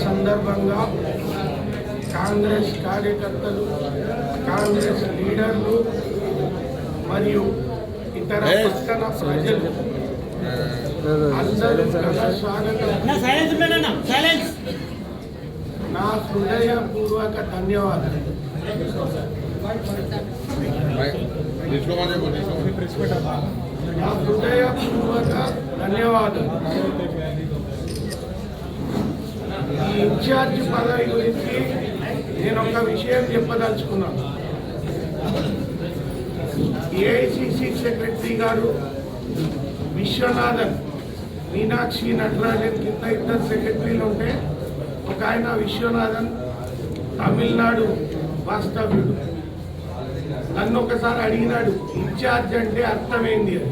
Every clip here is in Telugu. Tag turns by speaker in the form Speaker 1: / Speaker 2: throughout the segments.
Speaker 1: సందర్భంగా కాంగ్రెస్ కార్యకర్తలు, కాంగ్రెస్ లీడర్లు మరియు ఇతర పట్టణ ప్రజలు అందరూ స్వాగతం. నా హృదయపూర్వక ధన్యవాదాలు. నా హృదయపూర్వక ధన్యవాదాలు. ఈ ఇన్ఛార్జి పదవి గురించి నేను ఒక విషయం చెప్పదలుచుకున్నాను. ఏఐసిసి సెక్రటరీ గారు విశ్వనాథన్, మీనాక్షి నటరాజన్ కింద ఇద్దరు సెక్రటరీలు ఉంటే ఒక ఆయన విశ్వనాథన్ తమిళనాడు వాస్తవ్యుడు. నన్ను ఒకసారి అడిగినాడు, ఇన్ఛార్జ్ అంటే అర్థమైంది అని.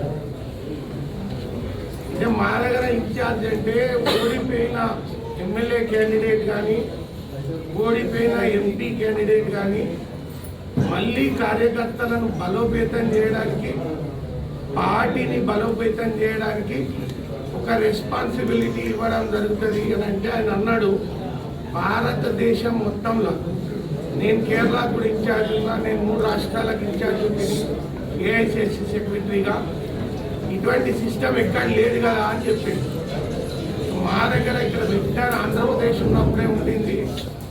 Speaker 1: అంటే మా దగ్గర ఇన్ఛార్జ్ అంటే ఓడిపోయిన ఎమ్మెల్యే క్యాండిడేట్ కానీ, ఓడిపోయిన ఎంపీ క్యాండిడేట్ కానీ మళ్ళీ కార్యకర్తలను బలోపేతం చేయడానికి, పార్టీని బలోపేతం చేయడానికి ఒక రెస్పాన్సిబిలిటీ ఇవ్వడం జరుగుతుంది అని అంటే ఆయన అన్నాడు, భారతదేశం మొత్తంలో నేను కేరళ కూడా ఇన్ఛార్జ్ ఉన్నా, నేను 3 రాష్ట్రాలకు ఇన్ఛార్జ్ ఉంటుంది ఏఐసిసి సెక్రటరీగా, ఇటువంటి సిస్టమ్ ఎక్కడ లేదు కదా అని చెప్పింది. మా దగ్గర ఇక్కడ పెట్టారు, ఆంధ్రప్రదేశ్ ఉన్నప్పుడే ఉండింది,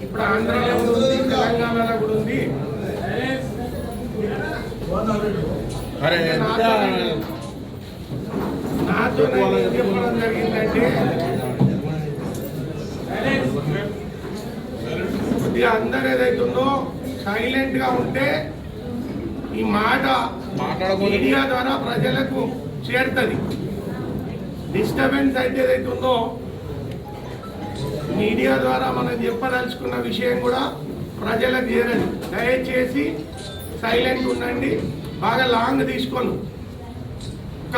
Speaker 1: ఇప్పుడు ఆంధ్రలో కూడా ఉంది, తెలంగాణలో కూడా ఉంది. నాతో ఏం చెప్పడం జరిగిందంటే, కొద్దిగా అందరు ఏదైతుందో సైలెంట్ గా ఉంటే ఈ మాట మీడియా ద్వారా ప్రజలకు చేరుతుంది. డిస్టర్బెన్స్ అయితే ఏదైతుందో మీడియా ద్వారా మనం చెప్పదలుచుకున్న విషయం కూడా ప్రజలకు చేరదు. దయచేసి సైలెంట్ ఉండండి. బాగా లాంగ్ తీసుకోను, ఒక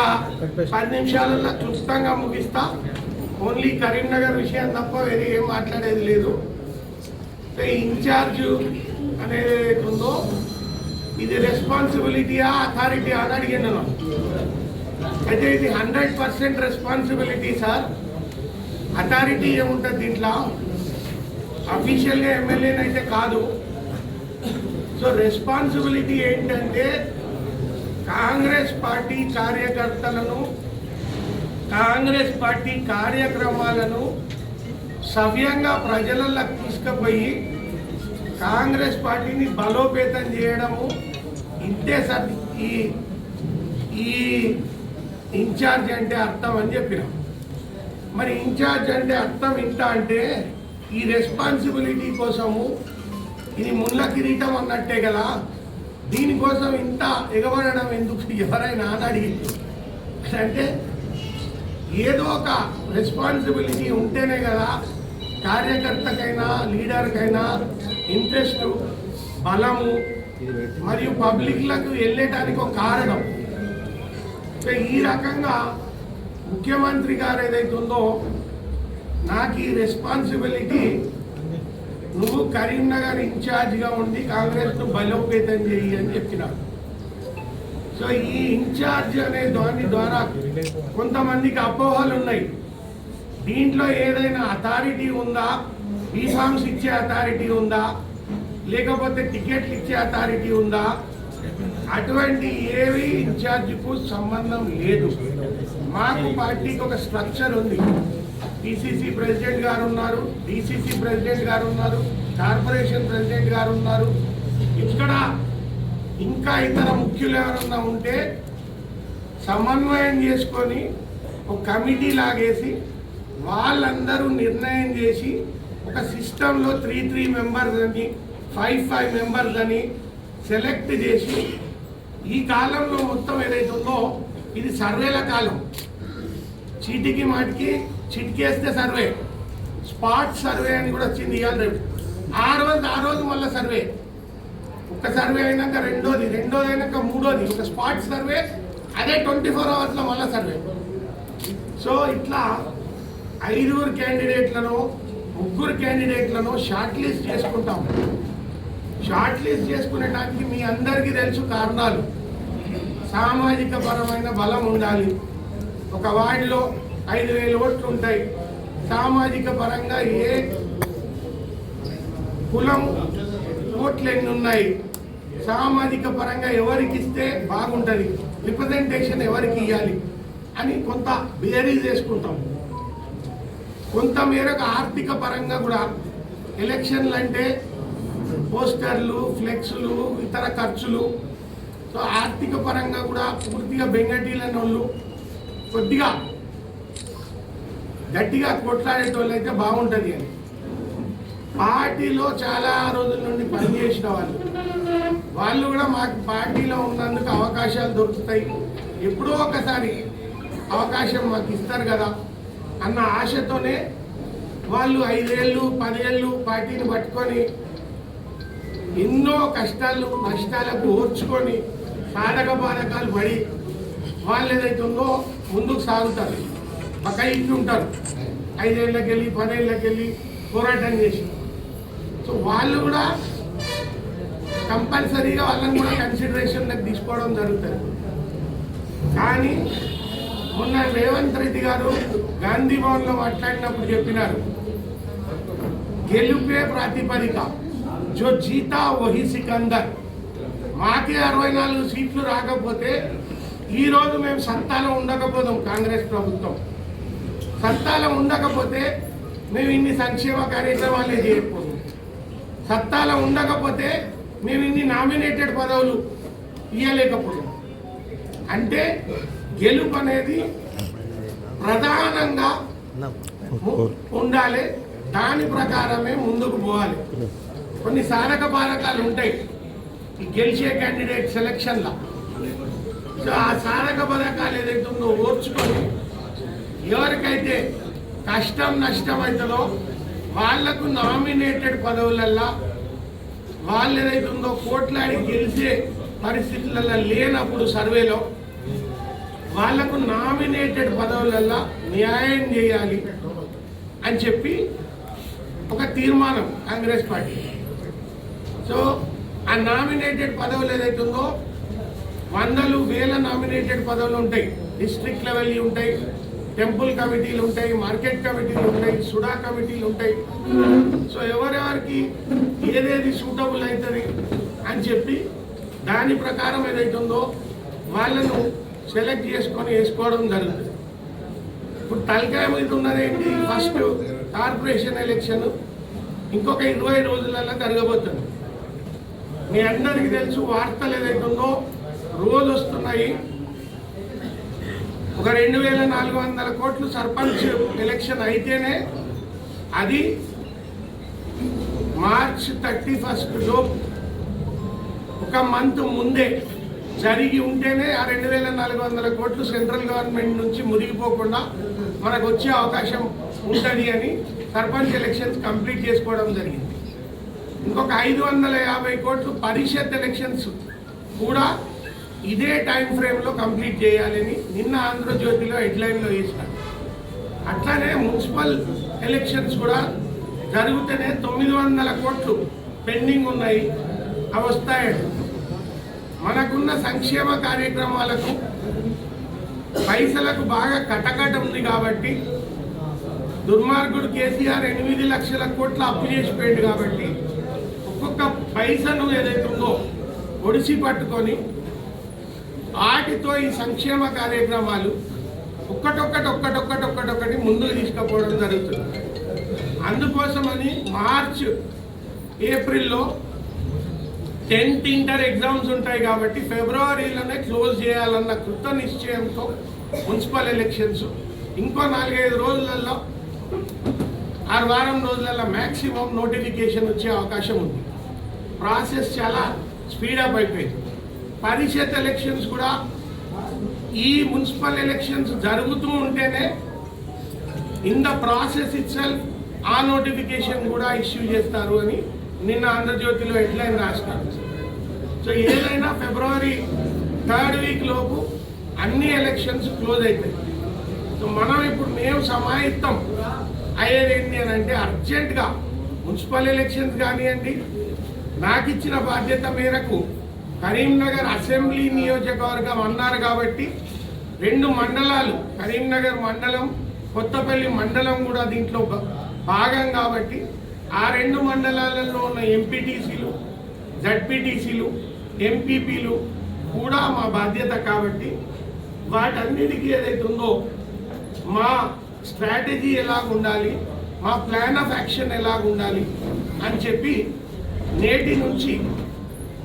Speaker 1: 10 నిమిషాలలో క్లుప్తంగా ముగిస్తా. ఓన్లీ కరీంనగర్ విషయం తప్ప వేరే ఏం మాట్లాడేది లేదు. ఇన్ఛార్జ్ అనేది ఉందో ఇది రెస్పాన్సిబిలిటీయా అథారిటీయా అని అడిగాను. అయితే ఇది 100% రెస్పాన్సిబిలిటీ సార్. అథారిటీ ఏముంటుంది దీంట్లో, అఫీషియల్గా ఎమ్మెల్యేనైతే కాదు. సో రెస్పాన్సిబిలిటీ ఏంటంటే కాంగ్రెస్ పార్టీ కార్యకర్తలను, కాంగ్రెస్ పార్టీ కార్యక్రమాలను సవ్యంగా ప్రజలకు తీసుకుపోయి కాంగ్రెస్ పార్టీని బలోపేతం చేయడము, ఇంతే సార్ ఈ ఇన్ఛార్జ్ అంటే అర్థం అని చెప్పినాం. మరి ఇన్ఛార్జ్ అంటే అర్థం ఇంత అంటే ఈ రెస్పాన్సిబిలిటీ కోసము ఇది ముళ్ళ కిరీటం అన్నట్టే కదా, దీనికోసం ఇంత ఎగబడడం ఎందుకు ఎవరైనా అని అడిగింది. అంటే ఏదో ఒక రెస్పాన్సిబిలిటీ ఉంటేనే కదా కార్యకర్తకైనా లీడర్కైనా ఇంట్రెస్ట్, బలము మరియు పబ్లిక్లకు వెళ్ళటానికి ఒక కారణం. ఈ రకంగా ముఖ్యమంత్రి గారు ఏదైతుందో నాకు ఈ రెస్పాన్సిబిలిటీ, నువ్వు కరీంనగర్ ఇన్ఛార్జిగా ఉండి కాంగ్రెస్ను బలోపేతం చేయి అని చెప్పినాడు. సో ఈ ఇన్ఛార్జ్ అనే దాని ద్వారా కొంతమందికి అపోహలు ఉన్నాయి. దీంట్లో ఏదైనా అథారిటీ ఉందా, బీఫామ్స్ ఇచ్చే అథారిటీ ఉందా, లేకపోతే టికెట్లు ఇచ్చే అథారిటీ ఉందా, అటువంటి ఏవి ఇన్ఛార్జ్కు సంబంధం లేదు. మాకు పార్టీకి ఒక స్ట్రక్చర్ ఉంది. పిసిసి ప్రెసిడెంట్ గారు ఉన్నారు, డిసిసి ప్రెసిడెంట్ గారు ఉన్నారు, కార్పొరేషన్ ప్రెసిడెంట్ గారు ఉన్నారు. ఇక్కడ ఇంకా ఇతర ముఖ్యులు ఎవరన్నా ఉంటే సమన్వయం చేసుకొని ఒక కమిటీ లాగేసి వాళ్ళందరూ నిర్ణయం చేసి ఒక సిస్టంలో 3 మెంబర్స్ అని 5 మెంబర్స్ అని సెలెక్ట్ చేసి ఈ కాలంలో మొత్తం ఏదైతుందో ఇది సర్వేల కాలం. చీటికి మాటికి చిటికేస్తే సర్వే, స్పాట్ సర్వే అని కూడా వచ్చింది ఇవాళ రేపు. ఆ రోజు మళ్ళీ సర్వే, ఒక సర్వే అయినాక రెండోది అయినాక మూడోది, ఒక స్పాట్ సర్వే, అదే 24 అవర్స్లో మళ్ళీ సర్వే. సో ఇట్లా 5 క్యాండిడేట్లను 3 క్యాండిడేట్లను షార్ట్ లిస్ట్ చేసుకుంటాం. షార్ట్ లిస్ట్ చేసుకునేటానికి మీ అందరికీ తెలుసు కారణాలు. సామాజిక పరమైన బలం ఉండాలి. ఒక వార్డులో 5,000 ఓట్లు ఉంటాయి. సామాజిక పరంగా ఏ కులం, ఓట్లు ఎన్ని ఉన్నాయి, సామాజిక పరంగా ఎవరికి ఇస్తే బాగుంటుంది, రిప్రజెంటేషన్ ఎవరికి ఇవ్వాలి అని కొంత బేరీజ్ చేసుకుంటాం. కొంత మేరకు ఆర్థిక పరంగా కూడా ఎలక్షన్లు అంటే పోస్టర్లు, ఫ్లెక్స్లు, ఇతర ఖర్చులు, సో ఆర్థిక పరంగా కూడా పూర్తిగా బెంగటీలని వాళ్ళు కొద్దిగా గట్టిగా కొట్లాడేటోళ్ళు అయితే బాగుంటుంది అని పార్టీలో చాలా రోజుల నుండి పనిచేసిన వాళ్ళు కూడా మాకు పార్టీలో ఉన్నందుకు అవకాశాలు దొరుకుతాయి, ఎప్పుడో ఒకసారి అవకాశం మాకు ఇస్తారు కదా అన్న ఆశతోనే వాళ్ళు 5 ఏళ్ళు 10 ఏళ్ళు పార్టీని పట్టుకొని ఎన్నో కష్టాలు నష్టాలకు ఓర్చుకొని సాధక బాధకాలు పడి వాళ్ళు ఏదైతే ఉందో ముందుకు సాగుతారు. బకాయికి ఉంటారు, 5 ఏళ్ళకి వెళ్ళి 10 ఏళ్ళకి వెళ్ళి పోరాటం చేసి. సో వాళ్ళు కూడా కంపల్సరీగా వాళ్ళని కూడా కన్సిడరేషన్లోకి తీసుకోవడం జరుగుతుంది. కానీ మొన్న రేవంత్ రెడ్డి గారు గాంధీ భవన్లో మాట్లాడినప్పుడు చెప్పినారు, గెలుపే ప్రాతిపదిక, జో జీతా వహి సికందర్. మాకే 64 సీట్లు రాకపోతే ఈరోజు మేము సత్తాలో ఉండకపోదాం. కాంగ్రెస్ ప్రభుత్వం సత్తాలో ఉండకపోతే మేము ఇన్ని సంక్షేమ కార్యక్రమాలే చేయకపోతాం. సత్తాలో ఉండకపోతే మేము ఇన్ని నామినేటెడ్ పదవులు ఇవ్వలేకపోతాం. అంటే గెలుపు అనేది ప్రధానంగా ఉండాలి, దాని ప్రకారమే ముందుకు పోవాలి. కొన్ని సాధక బాధకాలు ఉంటాయి ఈ గెలిచే క్యాండిడేట్ సెలక్షన్లో. సో ఆ సాధక పథకాలు ఏదైతే ఉందో ఓర్చుకొని ఎవరికైతే కష్టం నష్టం అవుతుందో వాళ్లకు నామినేటెడ్ పదవులల్లో వాళ్ళు ఏదైతే ఉందో కోట్లాడి గెలిచే పరిస్థితులలో లేనప్పుడు సర్వేలో వాళ్లకు నామినేటెడ్ పదవులల్లో న్యాయం చేయాలి అని చెప్పి ఒక తీర్మానం కాంగ్రెస్ పార్టీ. సో ఆ నామినేటెడ్ పదవులు ఏదైతే ఉందో 100,000 వేల నామినేటెడ్ పదవులు ఉంటాయి. డిస్ట్రిక్ట్ లెవెల్ ఉంటాయి, టెంపుల్ కమిటీలు ఉంటాయి, మార్కెట్ కమిటీలు ఉంటాయి, సుడా కమిటీలు ఉంటాయి. సో ఎవరెవరికి ఏదేది సూటబుల్ అవుతుంది అని చెప్పి దాని ప్రకారం ఏదైతే ఉందో వాళ్ళను సెలెక్ట్ చేసుకొని వేసుకోవడం జరుగుతుంది. ఇప్పుడు తలకాయ మీద ఉన్నదేంటి, ఫస్ట్ కార్పొరేషన్ ఎలక్షన్ ఇంకొక 20 రోజులలో జరగబోతుంది. మీ అందరికీ తెలుసు, వార్తలు ఏదైతే ఉందో రోజు వస్తున్నాయి. ఒక 2,400 కోట్లు సర్పంచ్ ఎలక్షన్ అయితేనే అది మార్చ్ 31 ఒక మంత్ ముందే జరిగి ఉంటేనే ఆ 2,400 కోట్లు సెంట్రల్ గవర్నమెంట్ నుంచి మురిగిపోకుండా మనకు వచ్చే అవకాశం ఉంటుంది అని సర్పంచ్ ఎలక్షన్స్ కంప్లీట్ చేసుకోవడం జరిగింది. ఇంకొక 550 కోట్లు పరిషత్ ఎలక్షన్స్ కూడా ఇదే టైం ఫ్రేమ్లో కంప్లీట్ చేయాలని నిన్న ఆంధ్రజ్యోతిలో హెడ్లైన్లో వేసినారు. అట్లానే మున్సిపల్ ఎలక్షన్స్ కూడా జరుగుతూనే 900 కోట్లు పెండింగ్ ఉన్నాయి, అవి వస్తాయండి. మనకున్న సంక్షేమ కార్యక్రమాలకు పైసలకు బాగా కటకట ఉంది కాబట్టి దుర్మార్గుడు కేసీఆర్ 8 లక్షల కోట్ల అప్పు చేసిపోయాడు కాబట్టి ఒక్కొక్క పైసను ఏదైతే ఉందో ఒడిసి పట్టుకొని వాటితో ఈ సంక్షేమ కార్యక్రమాలు ఒక్కటొక్కటి ముందుకు తీసుకుపోవడం జరుగుతుంది. అందుకోసమని మార్చ్ ఏప్రిల్లో 10th ఇంటర్ ఎగ్జామ్స్ ఉంటాయి కాబట్టి ఫిబ్రవరిలోనే క్లోజ్ చేయాలన్న కృత నిశ్చయంతో మున్సిపల్ ఎలక్షన్స్ ఇంకో 4-5 రోజులలో 6 వారం రోజులలో మ్యాక్సిమం నోటిఫికేషన్ వచ్చే అవకాశం ఉంది. ప్రాసెస్ చాలా స్పీడప్ అయిపోయింది. పరిషత్ ఎలక్షన్స్ కూడా ఈ మున్సిపల్ ఎలక్షన్స్ జరుగుతూ ఉంటేనే ఇన్ ద ప్రాసెస్ ఇట్సెల్ఫ్ ఆ నోటిఫికేషన్ కూడా ఇష్యూ చేస్తారు అని నిన్న ఆంధ్రజ్యోతిలో హెడ్లైన్ రాసినారు. సో ఏదైనా ఫిబ్రవరి 3rd వీక్ లోపు అన్ని ఎలక్షన్స్ క్లోజ్ అవుతాయి. సో మనం ఇప్పుడు మేము సమాయత్తం అయ్యేది ఏంటి అని అంటే అర్జెంటుగా మున్సిపల్ ఎలక్షన్స్ కానివ్వండి, నాకు ఇచ్చిన బాధ్యత మేరకు కరీంనగర్ అసెంబ్లీ నియోజకవర్గం అన్నారు కాబట్టి 2 మండలాలు, కరీంనగర్ మండలం, కొత్తపల్లి మండలం కూడా దీంట్లో భాగం కాబట్టి ఆ 2 మండలాలలో ఉన్న ఎంపీటీసీలు, జడ్పీటీసీలు, ఎంపీపీలు కూడా మా బాధ్యత. కాబట్టి వాటన్నిటికీ ఏదైతే ఉందో మా స్ట్రాటజీ ఎలాగ ఉండాలి, మా ప్లాన్ ఆఫ్ యాక్షన్ ఎలాగ ఉండాలి అని చెప్పి నేటి నుంచి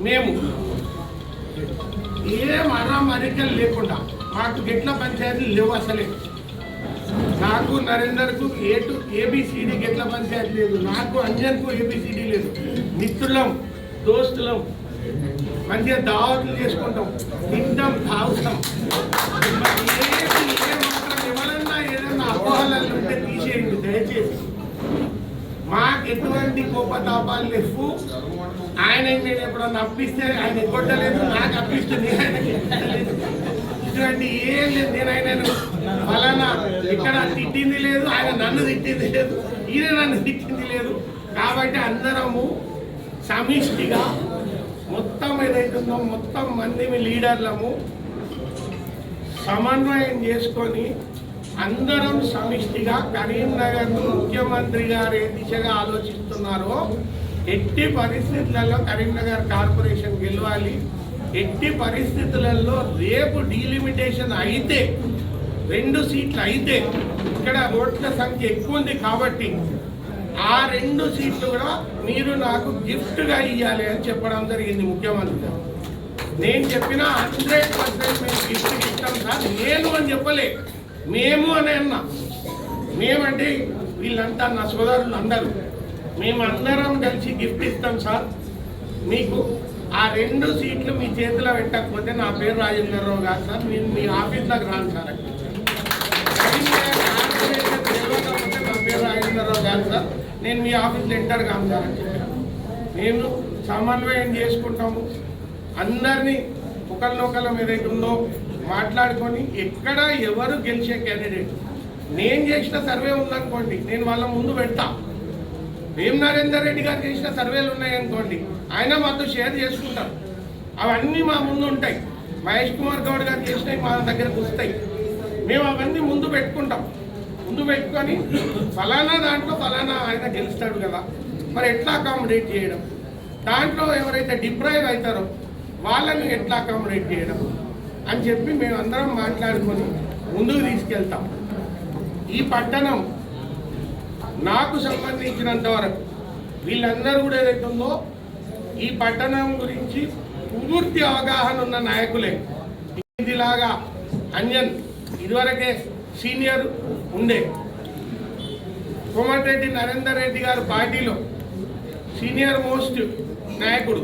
Speaker 1: మేము ఏం అరికలు లేకుండా, మాకు గిట్ల పంచాయతీలు లేవు అసలే. నాకు నరేందర్కు ఏబిసిడి గిట్ల పంచాయతీ లేదు, నాకు అంజన్కు ఏబిసిడి లేదు. మిత్రులం, దోస్తులం, మంచిగా దావతులు చేసుకుంటాం, తింటాం, తాగుతాం. ఎవరన్నా ఏదన్నా అపోహలు ఉంటే తీసేయండి దయచేసి. మాకు ఎటువంటి కోపతాపాలు లేవు. ఆయనకి నేను ఎప్పుడన్నా అప్పిస్తే ఆయన కొట్టలేదు, నాకు అప్పిస్తుంది ఆయనకి ఇటువంటి ఏం లేదు. నేను ఆయనను ఫలానా ఇక్కడ తిట్టింది లేదు, ఆయన నన్ను తిట్టింది లేదు, ఈయన నన్ను తిట్టింది లేదు. కాబట్టి అందరము సమిష్టిగా మొత్తం ఏదైతుందో మొత్తం మంది లీడర్లము సమన్వయం చేసుకొని అందరం సమిష్టిగా కరీంనగర్ ముఖ్యమంత్రి గారు ఏ దిశగా ఆలోచిస్తున్నారో ఎట్టి పరిస్థితులలో కరీంనగర్ కార్పొరేషన్ గెలవాలి. ఎట్టి పరిస్థితులలో రేపు డీలిమిటేషన్ అయితే 2 సీట్లు అయితే ఇక్కడ ఓట్ల సంఖ్య ఎక్కువ ఉంది కాబట్టి ఆ 2 సీట్లు కూడా మీరు నాకు గిఫ్ట్గా ఇవ్వాలి అని చెప్పడం జరిగింది ముఖ్యమంత్రి గారు. నేను చెప్పిన 100% మేము గిఫ్ట్ ఇస్తాం సార్. నేను అని చెప్పలే, మేము అని అన్నా. మేమంటే వీళ్ళంతా నా సోదరులు అందరూ, మేమందరం కలిసి గిఫ్ట్ ఇస్తాం సార్ మీకు. ఆ 2 సీట్లు మీ చేతిలో పెట్టకపోతే నా పేరు రాజేంద్రరావు గారు సార్, నేను మీ ఆఫీస్లోకి రాను సార్. నా పేరు రాజేంద్రరావు గారు సార్, నేను మీ ఆఫీస్లో ఎంటర్ కాను సార్ అని చెప్పాను. మేము సమన్వయం చేసుకుంటాము, అందరినీ ఒకరినొకరం ఏదైతే ఉందో మాట్లాడుకొని ఎక్కడ ఎవరు గెలిచే క్యాండిడేట్. నేను చేసిన సర్వే ఉందనుకోండి, నేను వాళ్ళ ముందు పెడతా. వేం నరేందర్ రెడ్డి గారు చేసిన సర్వేలు ఉన్నాయనుకోండి, ఆయన మాతో షేర్ చేసుకుంటారు. అవన్నీ మా ముందు ఉంటాయి. మహేష్ కుమార్ గౌడ్ గారు చేసినవి మా దగ్గరకు వస్తాయి. మేము అవన్నీ ముందు పెట్టుకుంటాం. ముందు పెట్టుకొని ఫలానా దాంట్లో ఫలానా ఆయన గెలుస్తాడు కదా, మరి ఎట్లా అకామిడేట్ చేయడం, దాంట్లో ఎవరైతే డిప్రైవ్ అవుతారో వాళ్ళని ఎట్లా అకామిడేట్ చేయడం అని చెప్పి మేమందరం మాట్లాడుకొని ముందుకు తీసుకెళ్తాం. ఈ పట్టణం నాకు సంబంధించినంత వరకు వీళ్ళందరూ కూడా ఏదైతే ఉందో ఈ పట్టణం గురించి పూర్తి అవగాహన ఉన్న నాయకులే. ఇదిలాగా అంజన్ ఇదివరకే సీనియర్ ఉండే, కోమటిరెడ్డి నరేందర్ రెడ్డి గారు పార్టీలో సీనియర్ మోస్ట్ నాయకుడు.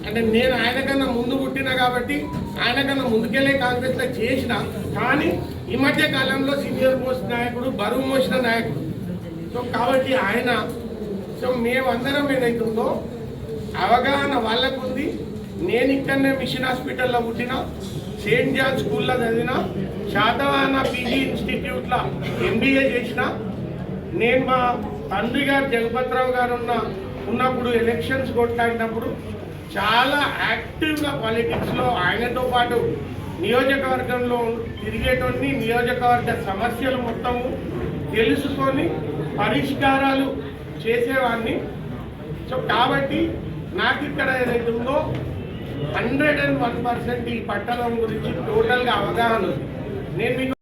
Speaker 1: అంటే నేను ఆయన కన్నా ముందు పుట్టినా కాబట్టి ఆయన కన్నా ముందుకెళ్ళే కాంగ్రెస్లో చేసిన, కానీ ఈ మధ్య కాలంలో సీనియర్ మోస్ట్ నాయకుడు, బరువు మోసిన నాయకుడు. సో కాబట్టి ఆయన, సో మేమందరం ఏదైతుందో అవగాహన వాళ్ళకు ఉంది. నేను ఇక్కడనే మిషన్ హాస్పిటల్లో పుట్టిన, సెయింట్ జాన్ స్కూల్లో చదివిన, శాతవాహన పీజీ ఇన్స్టిట్యూట్లో MBA చేసిన. నేను మా తండ్రి గారు జగపతిరావు గారు ఉన్నప్పుడు ఎలక్షన్స్ కొట్లాడినప్పుడు చాలా యాక్టివ్గా పాలిటిక్స్లో ఆయనతో పాటు నియోజకవర్గంలో తిరిగేటోని, నియోజకవర్గ సమస్యలు మొత్తము తెలుసుకొని పరిష్కారాలు చేసేవాడిని. సో కాబట్టి నాకు ఇక్కడ ఏదైతే ఉందో 101% ఈ పట్టణం గురించి టోటల్గా అవగాహన ఉంది. నేను మీకు